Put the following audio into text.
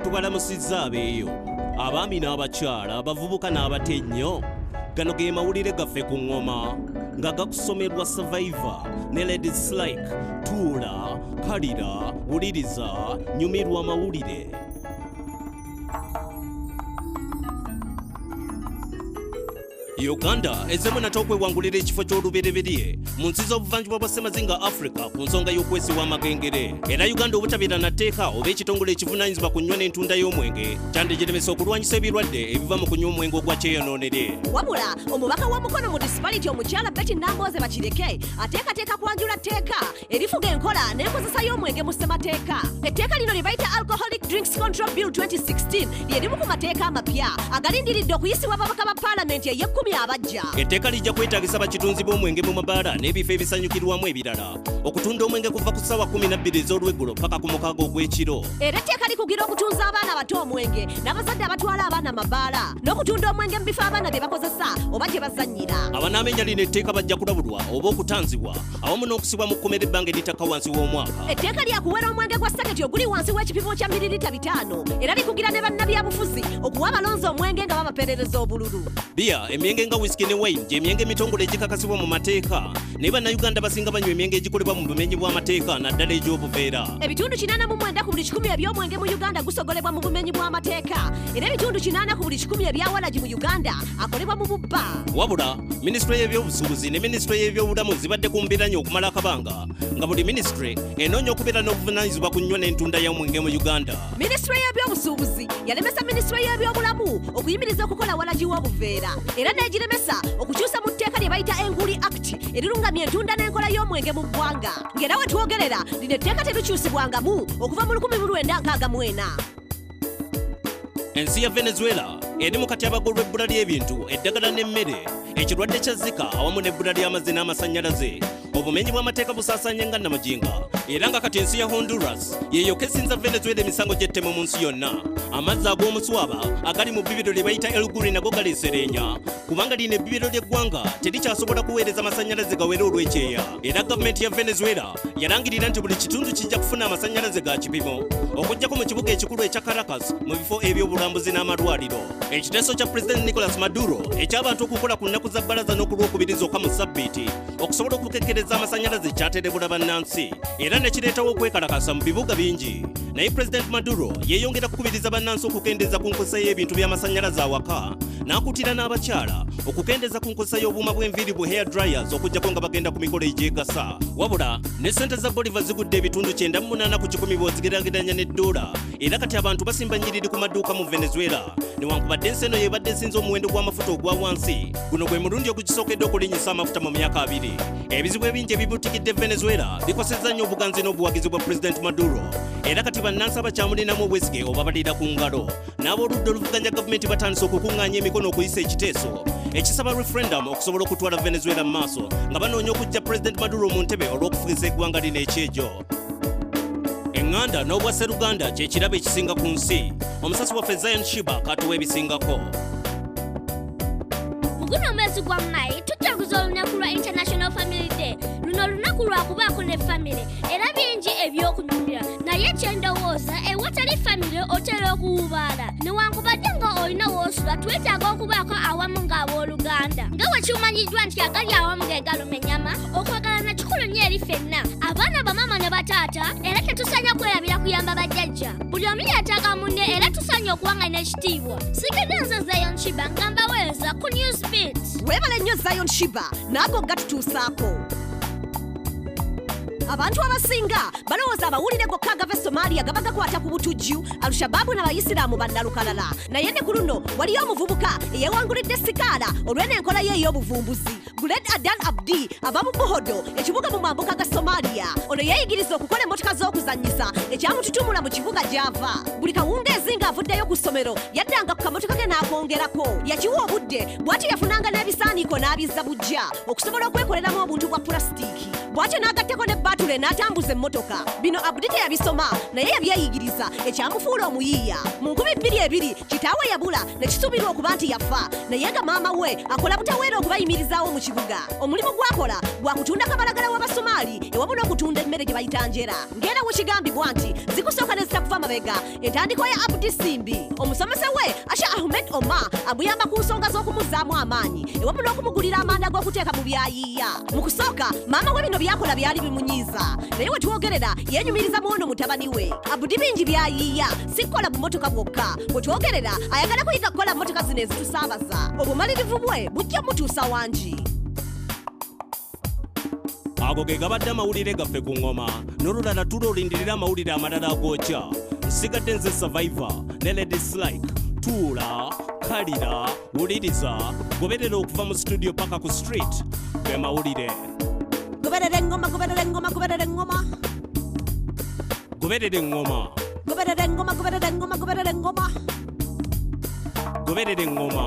tubalamusizza abeeyo abaami n'abakyala abavubuka n'abatennyo gano ge mawulire gaffe ku ngoma nga gakusomerwa Survivor ne Ladies Like tuula kalira wuliriza nyumirwa amawulire. Uganda ezemu nate okwewangulira ekifo ky'olubereberye mu nsi z'obuvanjuba bwa Ssemazinga Africa ku nsonga y'okwesiwa amagengere. Era Uganda obutabeera na tteeka oba ekitongole ekivunaanyizibwa ku nnywa n'entunda y'omwenge kyandejeremesa okulwanyisa ebirwadde ebiva mu kunywa omwenge ogwa kyeyonoonere. Wabula omubaka wa mukono mu disparity omukyala Betty Namboze Bakireke ateekateeka kwanjula tteeka erifuga enkola n'enkozesa y'omwenge mu ssemateeka. Etteeka lino lye bayita Alcoholic Drinks Control Bill 2016 lye limu ku mateeka amapya agalindiridde okuyisibwa ababaka ba paalamenti ey'ekkumi abajja. Etteeka lijja kwetaagisa bakitunzi b'omwenge mu mabaala n'ebifo ebisanyukirwamu ebirala okutunda omwenge kuva ku ssaawa 12 ez'olweggulo paka ku 6 ogw'ekiro. Era etteeka likugira okutunza abaana bato omwenge n'abazadde abatwala abaana mabaala n'okutunda omwenge mu bifo abaana bye bakozesa oba gye bazannyira. Abanaamenya lino etteeka bajja kulabulwa oba okutanzibwa awamu n'okusibwa mu kkomera ebbanga erittaka wansi w'omwaka. Etteeka lyakuwera omwenge gwa saketi oguli wansi w'ekipimo kya mililita 5 era likugira ne bannabyabufuzi okuwa abalonzi omwenge nga babaperereza obululu. Bia emyenge nga whisky ne wine gy'emyenge emitongole egikakasibwa mu mateeka ne bannayuganda basinga banywa emyenge egikolebwa mu bumenyi bw'amateeka naddala egy'obuveera. Ebitundu 89 ku buli 100 eby'omwenge mu Uganda gusogolebwa mu bumenyi bw'amateeka era ebitundu 80 ku buli 100 ebyawalagi mu Uganda akolebwa mu bubba. Wabula minisitule y'ebyobusuubuzi ne minisitule y'ebyobulamu zibadde ku mbiranye okumala akabanga nga buli minisitule enoonya okubeera n'obuvunaanyizibwa ku nnywa n'entunda y'omwenge mu Uganda. Minisitule y'ebyobusuubuzi yalemesa minisitule y'ebyobulamu okuyimiriza okukola walagi w'obuveera era n'egiremesa okukyusa mu tteeka lye bayita Enguli Act erirungamya entunda n'enkola y'omwenge mu ggwanga ng'era we twogerera lino etteeka terikyusibwangamu okuva mu 1964. Ensi ya Venezuela eri mu katyabago lw'ebbula ly'ebintu eddagala n'emmere ekirwadde kya Zika awamu n'ebbula ly'amazzi n'amasannyalaze. Obumenyi bw'amateeka busaasaanye nga namajinga era nga kati ensi ya Honduras yeeyokka esinza Venezuela emisango gy'ettemu mu nsi yonna. Amazzi ag'omuswaba agali mu bbibiro lye bayita El Guri nago galeeserenya kubanga lino ebbibiro ly'eggwanga terikyasobola kuweereza amasannyalaze gawera olw'ekyeya. Era gavumenti ya Venezuela yalangirira nti buli kitundu kijja kufuna amasannyalaze ga kipimo okuggyako mu kibuga ekikulu ekya Caracas mu bifo eby'obulambuzi n'amalwaliro. Ekiteeso kya President Nicolas Maduro eky'abantu okukola ku nnaku za bbalaza n'okulwokubiri zokka mu ssabbiiti okusobola okukekkereza amasannyalaze kyaterebula bannansi era ne kireetawo okwekalakasa mu bibuga bingi. Naye President Maduro yeeyongera kukubiriza bannansi okukendeeza ku nkozesa y'ebintu by'amasannyalaze awaka n'akutira n'abakyala okukendeeza ku nkozesa y'obuuma bw'enviiri bu hair dryers okuggyako nga bagenda ku mikolo egyegasa. Wabula ne ssente za Bolivar zigudde ebitundu 98 ku 100 bw'ozigeraageranya n'eddola era kati abantu basimba nnyiriri ku maduuka mu Venezuela newankubadde ensi eno y'ebadde esinza omuwendo gw'amafuta ogwa wansi. Guno gwe mulundi ogukisookedde okulinnyisa amafuta mu myaka 2. Ebizibu ebingi ebibutikidde Venezuela bikosezza nnyo obuganzi n'obuwagizi bwa President Maduro era kati bannansi abakyamulinamu obwesige oba balira ku ngalo n'ab'oludda oluvuganya gavumenti batandise okukuŋŋaanya emikono okuyisa ekiteeso ekisaba referendum okusobola okutwala Venezuela mu maaso nga banoonya okuggya President Maduro mu ntebe olw'okufugisa eggwanga lino ekyejo. Eŋŋanda n'obwa Sseruganda kye kirabo ekisinga ku nsi. Omusasi waffe Zion Shiba katuwa ebisingako. Mu guno omwezi gwa May tujaguza olunaku lwa International Family Day. Luno olunaku lwakubaako ne family era bingi ebyokunyumira naye kyendowooza ewatali family otera okuwubaala newankubadde nga olina woosula twetaaga okubaako awamu ng'abooluganda nga bwe kimanyiddwa nti agali awamu gegaluma ennyama okwagalana kikulu nnyo eri ffenna abaana bamama ne bataata era tetusanya kwerabira kuyamba bajjajja buli omu yeetaaga munne era tusanya okuwangana ekitiibwa sigedde nze Zion Shiba nga mbaweereza ku Newsbeat. Weebale nnyo Zion Shiba naago gatutuusaako. Abantu abasinga balowooza amawulire gokka agava Somalia gaba gakwata ku butujju Al-Shababu n'abayisiraamu bannalukalala naye ne ku luno waliyo omuvubuka eyeewangulidde sikaala olw'eno enkola ye ey'obuvumbuzi. Guled Adan Abdi ava mu Buhodo ekibuga mu mambuka ga Somalia. Ono yeeyigiriza okukola emmotoka z'okuzannyisa ekyamututumula mu kibuga gy'ava. Buli kawungeezi ng'avuddeyo ku ssomero yaddanga ku akamotoka ke n'akongerako yakiwa obudde bw'atyo yafunanga n'ebisaaniiko n'abizza bujja okusobola okwekoleramu obuntu bwa pulasitiiki bw'atyo n'agatteko ne batule n'atambuza emmotoka bino abudi teyabisoma naye yabyeyigiriza ekyamufuula omuyiiya mu 2022 kitaawe yabula ne kisuubirwa okuba nti yafa naye nga maama we akola butaweera okubayimirizaawo mu kibuga omulimu gw'akola gwa kutunda kabalagala w'abasomaali ewamu n'okutunda emmere gye bayita njera ng'era wekigambibwa nti zikusooka ne zitakufa mabega entandiko ya abudi simbi omusomesa we asha ahmed omar amuyamba ku nsonga z'okumuzzaamu amaanyi ewamu n'okumugulira amanda g'okuteeka mu byayiiya mu kusooka maama we bino byakola byali bimunyiiza naye we twogerera yeenyumiriza muono mutabani we abudi bingi byayiiya si kukola mu mmotoka gwokka bwe twogerera ayagala kuyiga kukola mmotoka zino ezitusaabaza obumalirivu bwe bujja mutuusa wangi ago ge gabadde amawulire gaffe ku ngoma n'olulala tulolindirira amawulire amalala agokya nsigadde nze survivor ne ladies like tuula kalira wuliriza goberera okuva mu studio paka ku street ge mawulire goberera engoma goberera engoma goberera engoma goberera engoma goberera engoma goberera engoma goberera engoma goberera engoma